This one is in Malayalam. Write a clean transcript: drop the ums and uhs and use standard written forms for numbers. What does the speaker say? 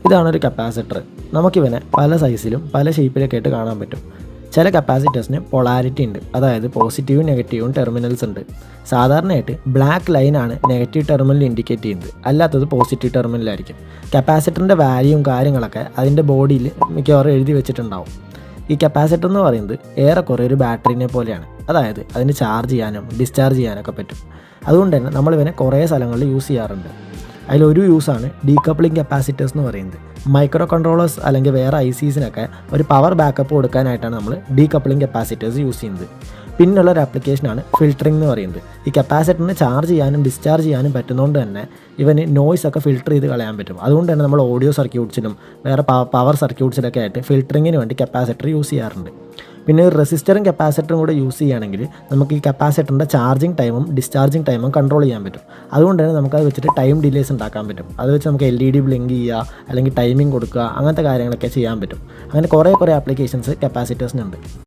ഇതാണ് ഒരു കപ്പാസിറ്റർ. നമുക്കിവനെ പല സൈസിലും പല ഷേപ്പിലൊക്കെ ആയിട്ട് കാണാൻ പറ്റും. ചില കപ്പാസിറ്റേഴ്സിന് പൊളാരിറ്റി ഉണ്ട്, അതായത് പോസിറ്റീവും നെഗറ്റീവും ടെർമിനൽസ് ഉണ്ട്. സാധാരണയായിട്ട് ബ്ലാക്ക് ലൈനാണ് നെഗറ്റീവ് ടെർമിനൽ ഇൻഡിക്കേറ്റ് ചെയ്യുന്നത്, അല്ലാത്തത് പോസിറ്റീവ് ടെർമിനലായിരിക്കും. കപ്പാസിറ്ററിൻ്റെ വാല്യൂവും കാര്യങ്ങളൊക്കെ അതിൻ്റെ ബോഡിയിൽ മിക്കവാറും എഴുതി വെച്ചിട്ടുണ്ടാവും. ഈ കപ്പാസിറ്റർ എന്ന് പറയുന്നത് ഏറെക്കുറെ ഒരു ബാറ്ററിനെ പോലെയാണ്, അതായത് അതിന് ചാർജ് ചെയ്യാനും ഡിസ്ചാർജ് ചെയ്യാനൊക്കെ പറ്റും. അതുകൊണ്ട് തന്നെ നമ്മളിവനെ കുറേ സ്ഥലങ്ങളിൽ യൂസ് ചെയ്യാറുണ്ട്. അതിലൊരു യൂസാണ് ഡീകപ്ലിംഗ് കപ്പാസിറ്റേഴ്സ് എന്ന് പറയുന്നത്. മൈക്രോ കൺട്രോളേഴ്സ് അല്ലെങ്കിൽ വേറെ ICസിനൊക്കെ ഒരു പവർ ബാക്കപ്പ് കൊടുക്കാനായിട്ടാണ് നമ്മൾ ഡീകപ്ലിംഗ് കപ്പാസിറ്റേഴ്സ് യൂസ് ചെയ്യുന്നത്. പിന്നുള്ളൊരു ആപ്ലിക്കേഷനാണ് ഫിൽറ്ററിംഗ് എന്ന് പറയുന്നത്. ഈ കപ്പാസിറ്ററിന് ചാർജ് ചെയ്യാനും ഡിസ്ചാർജ് ചെയ്യാനും പറ്റുന്നതുകൊണ്ട് തന്നെ ഇവന് നോയ്സ് ഒക്കെ ഫിൽറ്റർ ചെയ്ത് കളയാൻ പറ്റും. അതുകൊണ്ട് തന്നെ നമ്മൾ ഓഡിയോ സർക്യൂട്ട്സിലും വേറെ പവർ സർക്യൂട്ട്സിലൊക്കെ ആയിട്ട് ഫിൽറ്ററിങ്ങിന് വേണ്ടി കപ്പാസിറ്റർ യൂസ് ചെയ്യാറുണ്ട്. പിന്നെ ഒരു റെസിസ്റ്ററും കപ്പാസിറ്ററും കൂടെ യൂസ് ചെയ്യുകയാണെങ്കിൽ നമുക്ക് ഈ കപ്പാസിറ്ററിൻ്റെ ചാർജിങ് ടൈമും ഡിസ്ചാർജിങ് ടൈമും കൺട്രോൾ ചെയ്യാൻ പറ്റും. അതുകൊണ്ട് തന്നെ നമുക്കത് വെച്ചിട്ട് ടൈം ഡിലേസ് ഉണ്ടാക്കാൻ പറ്റും. അത് വെച്ച് നമുക്ക് LED ബ്ലിങ്ക് ചെയ്യുക, അല്ലെങ്കിൽ ടൈമിംഗ് കൊടുക്കുക, അങ്ങനത്തെ കാര്യങ്ങളൊക്കെ ചെയ്യാൻ പറ്റും. അങ്ങനെ കുറേ ആപ്ലിക്കേഷൻസ് കപ്പാസിറ്റേഴ്സിനുണ്ട്.